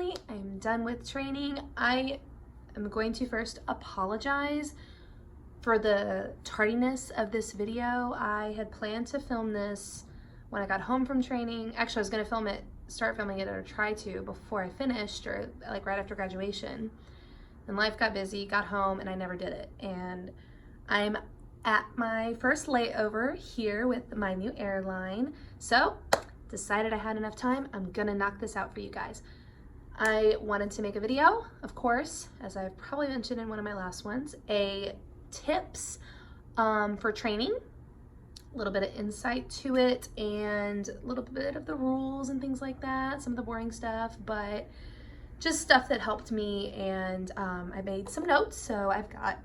finally, I'm done with training. I am going to first apologize for the tardiness of this video. I had planned to film this when I got home from training. Actually, I was gonna start filming it or try to before I finished, or like right after graduation. And life got busy, got home, and I never did it. And I'm at my first layover here with my new airline. So decided I had enough time. I'm gonna knock this out for you guys. I wanted to make a video, of course, as I've probably mentioned in one of my last ones, tips for training, a little bit of insight to it, and a little bit of the rules and things like that, some of the boring stuff, but just stuff that helped me. And I made some notes, so I've got,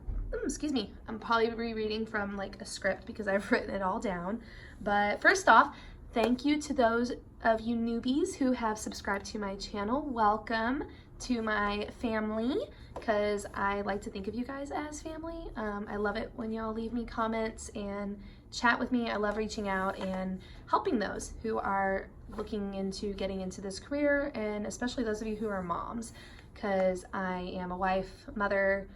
excuse me, I'm probably rereading from like a script because I've written it all down. But first off, thank you to those of you newbies who have subscribed to my channel. Welcome to my family, because I like to think of you guys as family. I love it when y'all leave me comments and chat with me. I love reaching out and helping those who are looking into getting into this career, and especially those of you who are moms, because I am a wife, mother,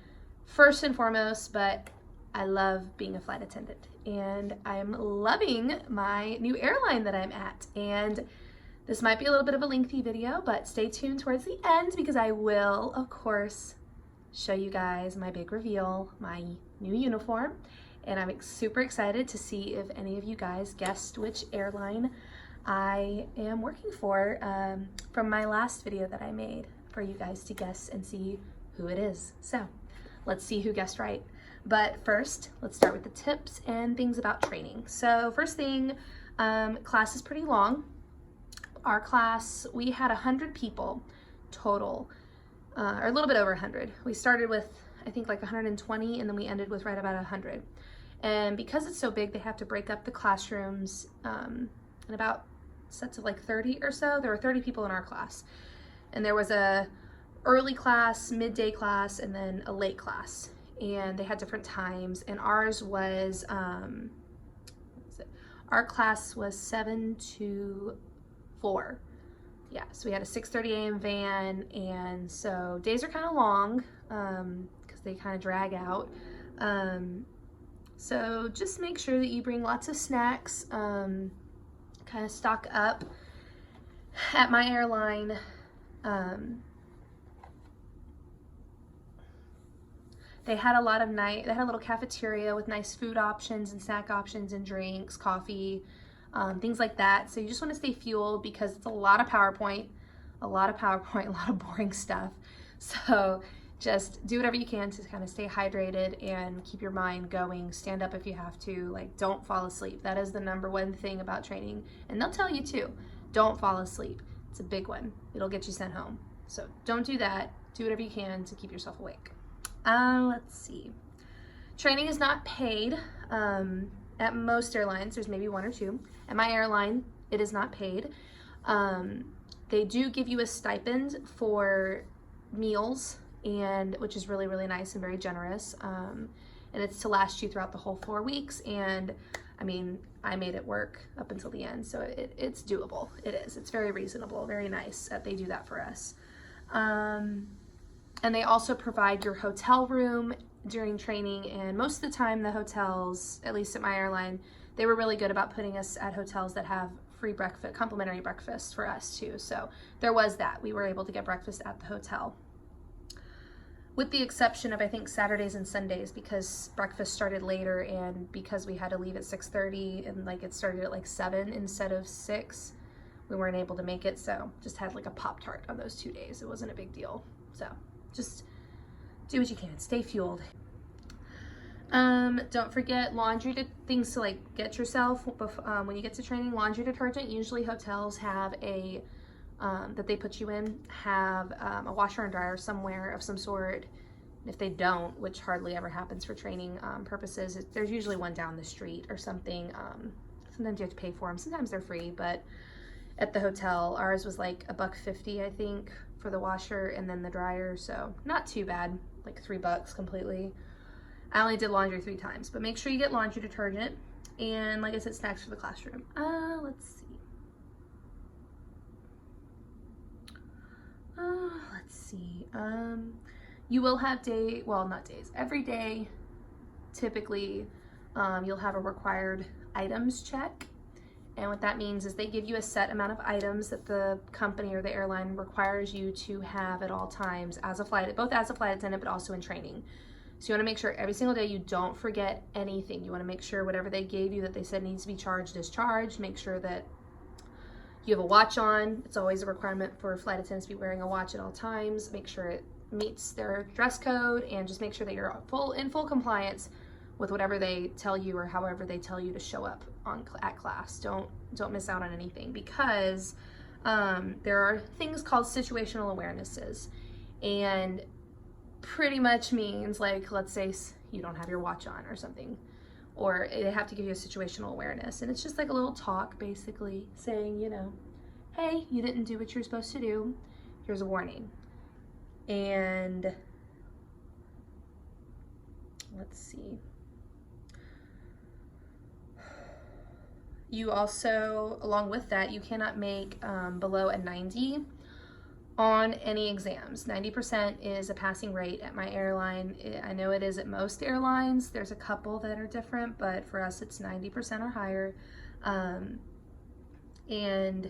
first and foremost, but I love being a flight attendant, and I'm loving my new airline that I'm at. And this might be a little bit of a lengthy video, but stay tuned towards the end, because I will, of course, show you guys my big reveal, my new uniform. And I'm super excited to see if any of you guys guessed which airline I am working for from my last video that I made for you guys to guess and see who it is. So let's see who guessed right. But first, let's start with the tips and things about training. So first thing, class is pretty long. Our class, we had 100 people total, or a little bit over 100. We started with, I think, like 120, and then we ended with right about 100. And because it's so big, they have to break up the classrooms in about sets of like 30 or so. There were 30 people in our class. And there was a early class, midday class, and then a late class. And they had different times. And ours was, our class was 7 to 4. Yeah, so we had a 6:30 a.m. van, and so days are kind of long because they kind of drag out. So just make sure that you bring lots of snacks, kind of stock up. At my airline, they had a lot of they had a little cafeteria with nice food options and snack options and drinks, coffee, things like that. So you just want to stay fueled, because it's a lot of PowerPoint, a lot of boring stuff. So just do whatever you can to kind of stay hydrated and keep your mind going. Stand up if you have to. Like, don't fall asleep. That is the #1 thing about training. And they'll tell you too, don't fall asleep. It's a big one. It'll get you sent home. So don't do that. Do whatever you can to keep yourself awake. Let's see. Training is not paid. At most airlines, there's maybe 1 or 2. At my airline, it is not paid. They do give you a stipend for meals, and which is really, really nice and very generous. And it's to last you throughout the whole 4 weeks. And I mean, I made it work up until the end, so it's doable. It is. It's very reasonable, very nice that they do that for us. And they also provide your hotel room during training, and most of the time the hotels, at least at my airline, they were really good about putting us at hotels that have free breakfast, complimentary breakfast for us too. So there was that. We were able to get breakfast at the hotel, with the exception of, I think, Saturdays and Sundays, because breakfast started later, and because we had to leave at 6:30 and like it started at like 7 instead of 6, we weren't able to make it. So just had like a Pop-Tart on those 2 days. It wasn't a big deal. So just do what you can, stay fueled. Don't forget things to like get yourself when you get to training. Laundry detergent. Usually hotels have a that they put you in, have a washer and dryer somewhere of some sort. If they don't, which hardly ever happens for training purposes, there's usually one down the street or something. Sometimes you have to pay for them, sometimes they're free, but at the hotel, ours was like $1.50, I think, for the washer and then the dryer, so not too bad, like $3 completely. I only did laundry 3 times, but make sure you get laundry detergent, and like I said, snacks for the classroom. Let's see. Let's see. You will have not days, every day, typically, you'll have a required items check. And what that means is they give you a set amount of items that the company or the airline requires you to have at all times as a flight, both as a flight attendant, but also in training. So you want to make sure every single day you don't forget anything. You want to make sure whatever they gave you that they said needs to be charged is charged. Make sure that you have a watch on. It's always a requirement for flight attendants to be wearing a watch at all times. Make sure it meets their dress code, and just make sure that you're in full compliance with whatever they tell you or however they tell you to show up at class. Don't miss out on anything, because there are things called situational awarenesses, and pretty much means, like, let's say you don't have your watch on or something, or they have to give you a situational awareness, and it's just like a little talk basically saying, you know, hey, you didn't do what you're supposed to do, here's a warning. And let's see, you also, along with that, you cannot make below a 90 on any exams. 90% is a passing rate at my airline. I know it is at most airlines. There's a couple that are different, but for us it's 90% or higher. And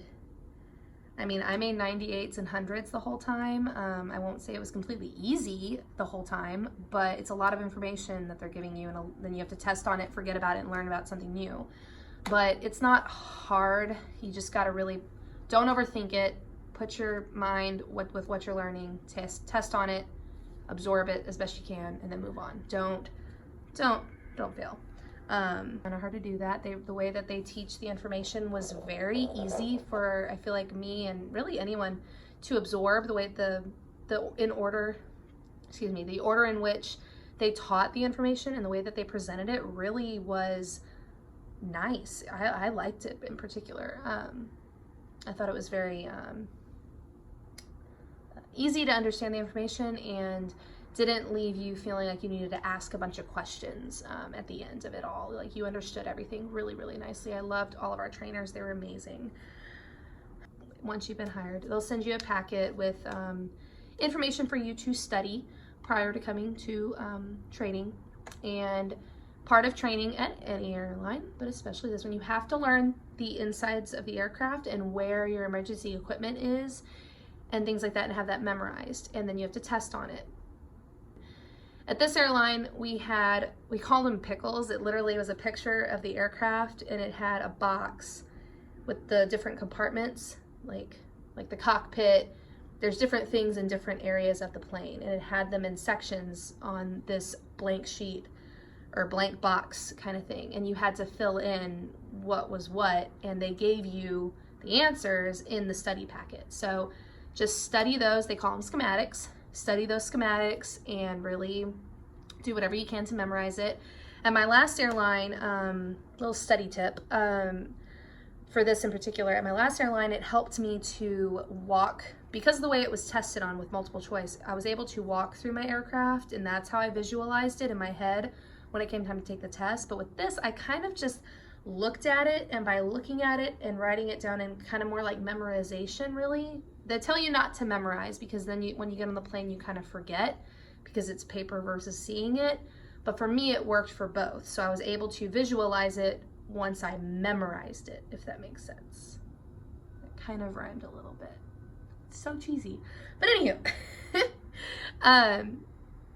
I mean, I made 98s and 100s the whole time. I won't say it was completely easy the whole time, but it's a lot of information that they're giving you, and then you have to test on it, forget about it, and learn about something new. But it's not hard. You just gotta really, don't overthink it. Put your mind with what you're learning, test on it, absorb it as best you can, and then move on. Don't fail. Kind of hard to do that. The way that they teach the information was very easy for, I feel like, me and really anyone to absorb. The way the order in which they taught the information and the way that they presented it really was nice. I liked it in particular. I thought it was very easy to understand the information and didn't leave you feeling like you needed to ask a bunch of questions at the end of it all. Like, you understood everything really, really nicely. I loved all of our trainers. They were amazing. Once you've been hired, they'll send you a packet with information for you to study prior to coming to training. And part of training at any airline, but especially this one, you have to learn the insides of the aircraft and where your emergency equipment is and things like that, and have that memorized, and then you have to test on it. At this airline, we called them pickles. It literally was a picture of the aircraft, and it had a box with the different compartments, like the cockpit. There's different things in different areas of the plane, and it had them in sections on this blank sheet or blank box kind of thing, and you had to fill in what was what, and they gave you the answers in the study packet. So just study those. They call them schematics. Study those schematics and really do whatever you can to memorize it. At my last airline, little study tip for this in particular, at my last airline, it helped me to walk, because of the way it was tested on with multiple choice, I was able to walk through my aircraft, and that's how I visualized it in my head when it came time to take the test. But with this, I kind of just looked at it, and by looking at it and writing it down, and kind of more like memorization, really. They tell you not to memorize, because then when you get on the plane, you kind of forget, because it's paper versus seeing it. But for me, it worked for both. So I was able to visualize it once I memorized it, if that makes sense. It kind of rhymed a little bit. It's so cheesy. But anywho,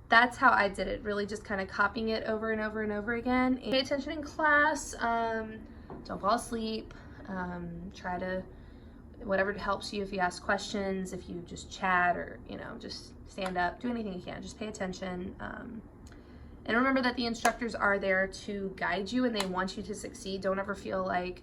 that's how I did it, really just kind of copying it over and over and over again. And pay attention in class, don't fall asleep, try to, whatever helps you, if you ask questions, if you just chat, or, you know, just stand up, do anything you can, just pay attention. And remember that the instructors are there to guide you, and they want you to succeed. Don't ever feel like,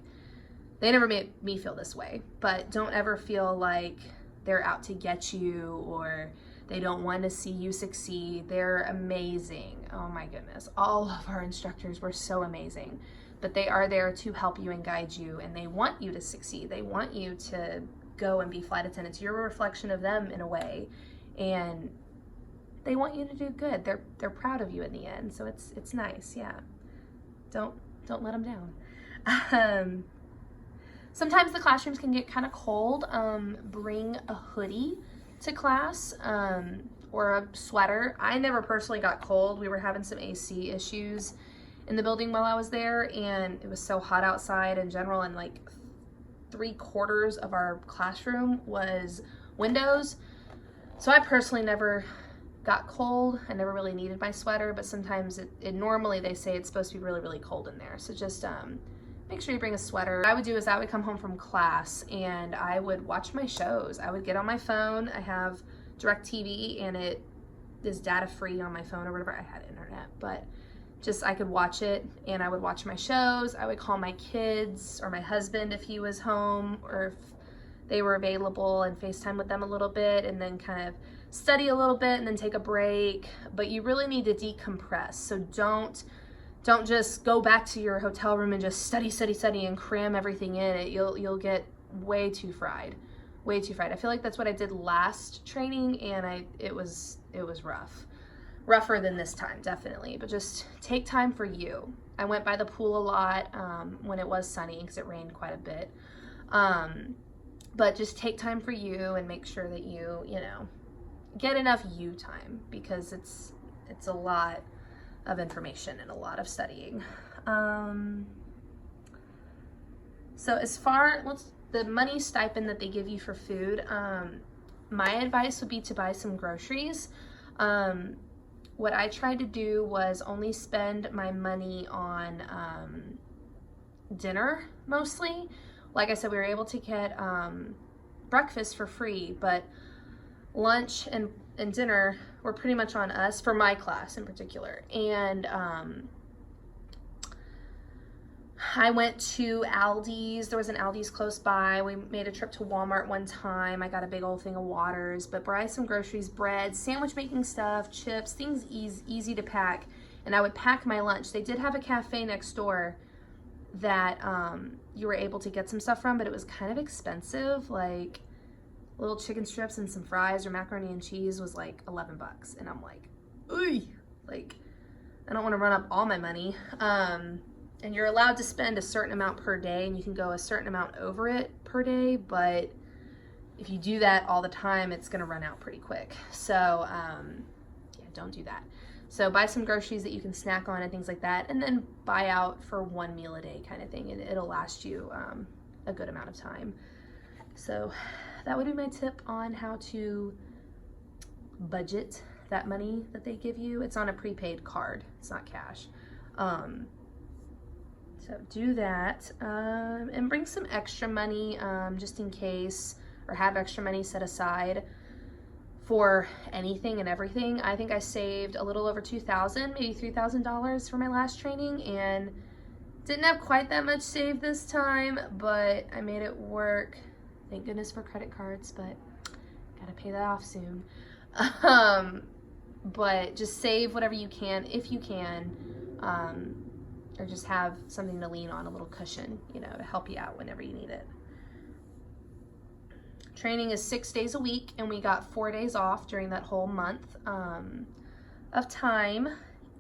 they never made me feel this way, but don't ever feel like they're out to get you, or they don't want to see you succeed. They're amazing. Oh my goodness. All of our instructors were so amazing. But they are there to help you and guide you, and they want you to succeed. They want you to go and be flight attendants. You're a reflection of them in a way, and they want you to do good. They're proud of you in the end, so it's nice. Yeah, don't let them down. Sometimes the classrooms can get kind of cold. Bring a hoodie. to class, or a sweater. I never personally got cold. We were having some AC issues in the building while I was there, and it was so hot outside in general, and like 3/4 of our classroom was windows. So I personally never got cold. I never really needed my sweater, but sometimes it normally they say it's supposed to be really, really cold in there. So just make sure you bring a sweater. What I would do is I would come home from class and I would watch my shows. I would get on my phone. I have DirecTV and it is data free on my phone or whatever. I had internet, but just I could watch it and I would watch my shows. I would call my kids or my husband if he was home or if they were available and FaceTime with them a little bit and then kind of study a little bit and then take a break. But you really need to decompress. So don't just go back to your hotel room and just study and cram everything in it. You'll get way too fried. Way too fried. I feel like that's what I did last training and it was rough. Rougher than this time, definitely. But just take time for you. I went by the pool a lot when it was sunny because it rained quite a bit. But just take time for you and make sure that you know, get enough you time because it's a lot of information and a lot of studying. So as far the money stipend that they give you for food, my advice would be to buy some groceries. What I tried to do was only spend my money on dinner mostly. Like I said, we were able to get breakfast for free, but lunch and dinner were pretty much on us for my class in particular. And I went to Aldi's. There was an Aldi's close by. We made a trip to Walmart one time. I got a big old thing of waters, but buy some groceries, bread, sandwich making stuff, chips, things easy to pack. And I would pack my lunch. They did have a cafe next door that you were able to get some stuff from, but it was kind of expensive. Like little chicken strips and some fries or macaroni and cheese was like $11. And I'm like, ooh, like I don't want to run up all my money. And you're allowed to spend a certain amount per day and you can go a certain amount over it per day, but if you do that all the time, it's gonna run out pretty quick. So yeah, don't do that. So buy some groceries that you can snack on and things like that, and then buy out for one meal a day kind of thing, and it'll last you a good amount of time. So that would be my tip on how to budget that money that they give you. It's on a prepaid card, it's not cash. So do that, and bring some extra money just in case, or have extra money set aside for anything and everything. I think I saved a little over $2,000, maybe $3,000 for my last training, and didn't have quite that much saved this time, but I made it work. Thank goodness for credit cards, but gotta pay that off soon. But just save whatever you can, if you can, or just have something to lean on, a little cushion, you know, to help you out whenever you need it. Training is 6 days a week, and we got 4 days off during that whole month of time.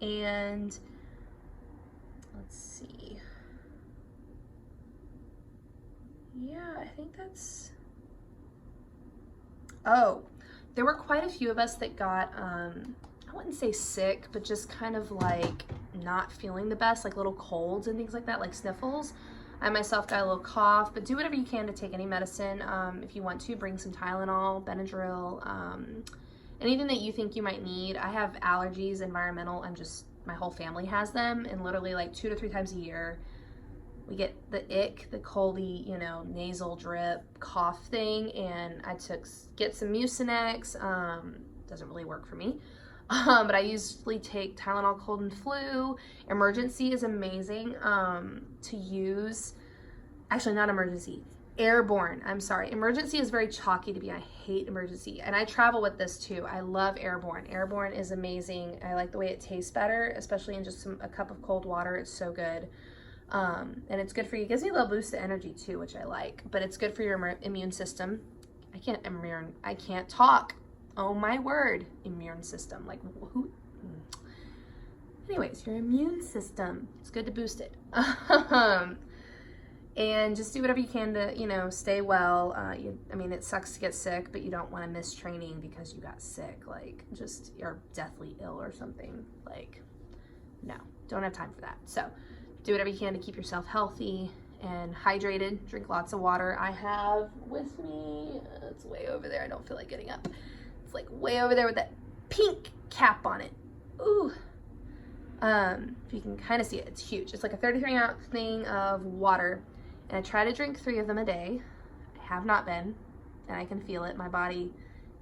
And let's see. Yeah, I think that's, oh, there were quite a few of us that got, I wouldn't say sick, but just kind of like not feeling the best, like little colds and things like that, like sniffles. I myself got a little cough, but do whatever you can to take any medicine. If you want to, bring some Tylenol, Benadryl, anything that you think you might need. I have allergies, environmental, my whole family has them, and literally like 2 to 3 times a year, we get the ick, the coldy, you know, nasal drip, cough thing, and I get some Mucinex. Doesn't really work for me. But I usually take Tylenol cold and flu. Emergency is amazing to use. Actually, not emergency. Airborne, I'm sorry. Emergency is very chalky to me. I hate emergency. And I travel with this too. I love Airborne. Airborne is amazing. I like the way it tastes better, especially in just a cup of cold water. It's so good. And it's good for you. It gives you a little boost of energy too, which I like. But it's good for your immune system. I can't talk. Oh my word, immune system. Like who? Anyways, your immune system. It's good to boost it. And just do whatever you can to, you know, stay well. I mean, it sucks to get sick, but you don't want to miss training because you got sick. Like, just you're deathly ill or something. Like, no, don't have time for that. So do whatever you can to keep yourself healthy and hydrated. Drink lots of water. I have with me, it's way over there. I don't feel like getting up. It's like way over there with that pink cap on it. Ooh. If you can kind of see it, it's huge. It's like a 33-ounce thing of water. And I try to drink 3 of them a day. I have not been, and I can feel it. My body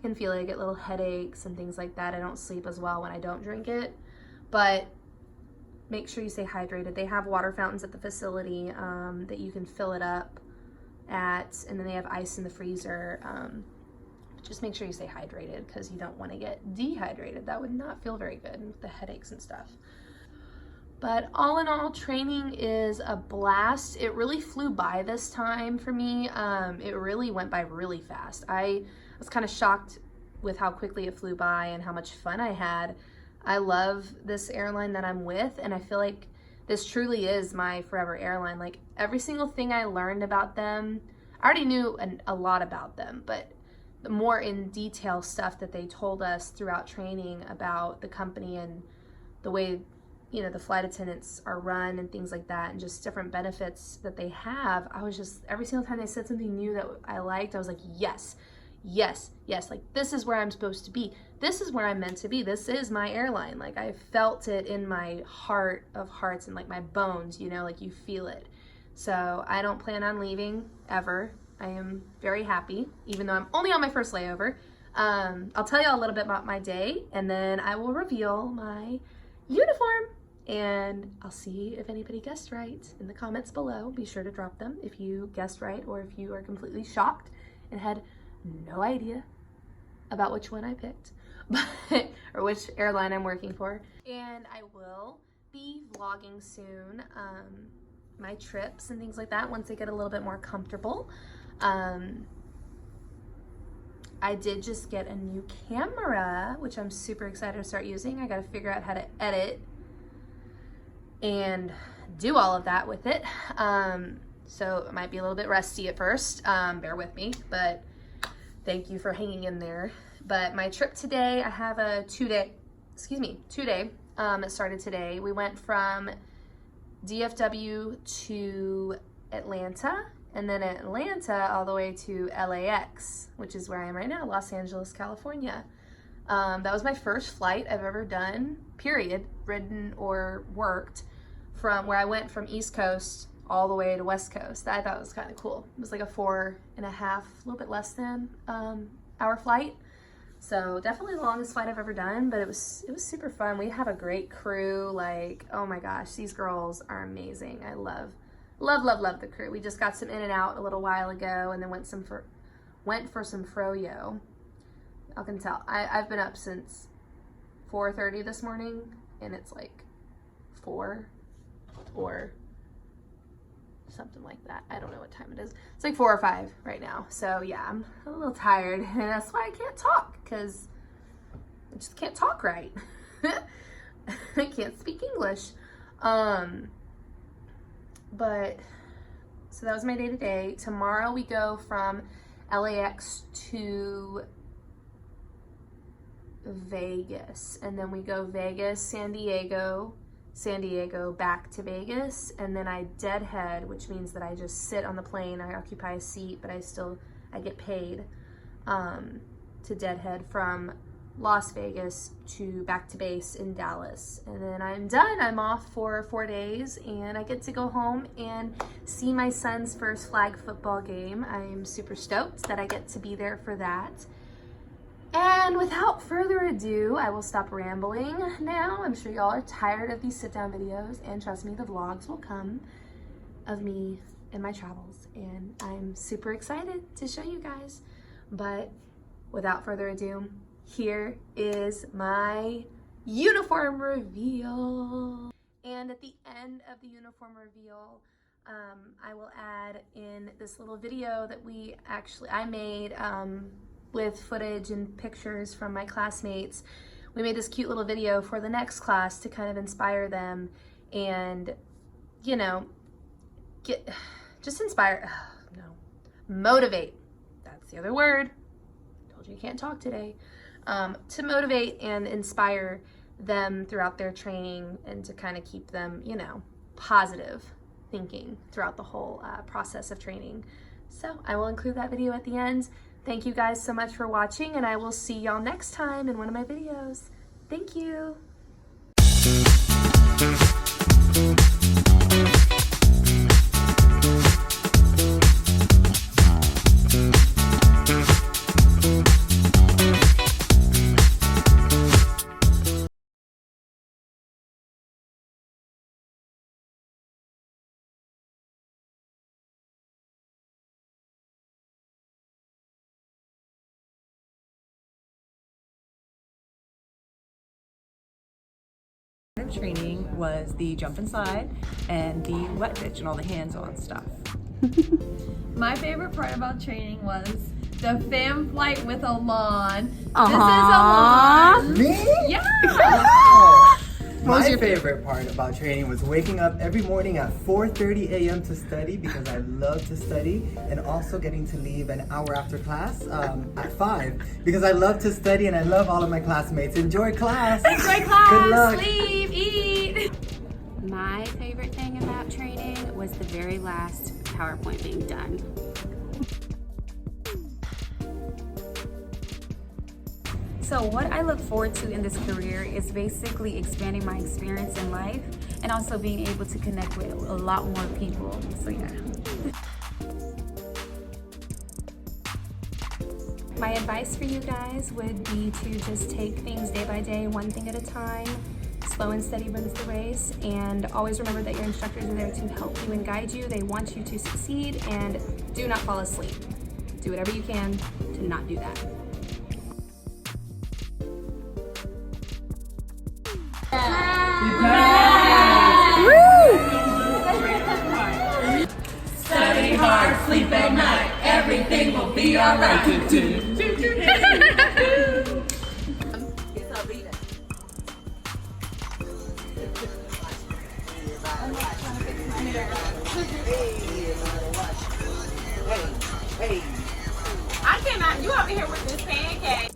can feel it. I get little headaches and things like that. I don't sleep as well when I don't drink it. But make sure you stay hydrated. They have water fountains at the facility that you can fill it up at, and then they have ice in the freezer. Just make sure you stay hydrated because you don't want to get dehydrated. That would not feel very good with the headaches and stuff. But all in all, training is a blast. It really flew by this time for me. It really went by really fast. I was kind of shocked with how quickly it flew by and how much fun I had. I love this airline that I'm with, and I feel like this truly is my forever airline. Like, every single thing I learned about them, I already knew a lot about them, but the more in detail stuff that they told us throughout training about the company and the way, you know, the flight attendants are run and things like that, and just different benefits that they have, I was just, every single time they said something new that I liked, I was like, yes, yes, yes, like, this is where I'm supposed to be. This is where I'm meant to be. This is my airline. Like, I felt it in my heart of hearts and like my bones, you know, like you feel it. So I don't plan on leaving ever. I am very happy, even though I'm only on my first layover. I'll tell you a little bit about my day, and then I will reveal my uniform. And I'll see if anybody guessed right in the comments below. Be sure to drop them if you guessed right or if you are completely shocked and had no idea about which one I picked, or which airline I'm working for. And I will be vlogging soon, my trips and things like that once they get a little bit more comfortable. I did just get a new camera, which I'm super excited to start using. I got to figure out how to edit and do all of that with it. So it might be a little bit rusty at first. Bear with me, but thank you for hanging in there. But my trip today, I have a two-day. It started today. We went from DFW to Atlanta, and then Atlanta all the way to LAX, which is where I am right now, Los Angeles, California. That was my first flight I've ever done, period, ridden or worked, from where I went from East Coast all the way to West Coast. I thought it was kind of cool. It was like a 4.5, a little bit less than hour flight. So definitely the longest flight I've ever done, but it was super fun. We have a great crew. Like, oh my gosh, these girls are amazing. I love the crew. We just got some in and out a little while ago, and then went for some froyo. I can tell. I've been up since 4:30 this morning, and it's like 4 or something like that. I don't know what time it is. It's like 4 or 5 right now. So yeah, I'm a little tired, and that's why I can't talk, because I just can't talk right. I can't speak English. But so that was my day today. Tomorrow we go from LAX to Vegas, and then we go Vegas, San Diego, back to Vegas, and then I deadhead, which means that I just sit on the plane. I occupy a seat, but I get paid to deadhead from Las Vegas to back to base in Dallas, and then I'm done. I'm off for 4 days, and I get to go home and see my son's first flag football game. I'm super stoked that I get to be there for that. And without further ado, I will stop rambling now. I'm sure y'all are tired of these sit-down videos, and trust me, the vlogs will come of me and my travels, and I'm super excited to show you guys. But without further ado, here is my uniform reveal. And at the end of the uniform reveal, I will add in this little video that I made with footage and pictures from my classmates. We made this cute little video for the next class to kind of inspire them and, you know, just inspire, no, motivate. That's the other word. Told you can't talk today. To motivate and inspire them throughout their training and to kind of keep them, you know, positive thinking throughout the whole process of training. So I will include that video at the end. Thank you guys so much for watching, and I will see y'all next time in one of my videos. Thank you. Training was the jump and slide and the wet pitch and all the hands-on stuff. My favorite part about training was the fan flight with a lawn. Aww. This is a lawn. Me? Yeah. Wow. My favorite part about training was waking up every morning at 4:30 a.m. to study because I love to study, and also getting to leave an hour after class at 5 because I love to study and I love all of my classmates. Enjoy class. Enjoy class. Good luck. Sleep. Eat. My favorite thing about training was the very last PowerPoint being done. So what I look forward to in this career is basically expanding my experience in life and also being able to connect with a lot more people. So yeah. My advice for you guys would be to just take things day by day, one thing at a time. Slow and steady wins the race, and always remember that your instructors are there to help you and guide you. They want you to succeed, and do not fall asleep. Do whatever you can to not do that. Study hard, sleep at night. Everything will be alright. I cannot. You over here with this pancake.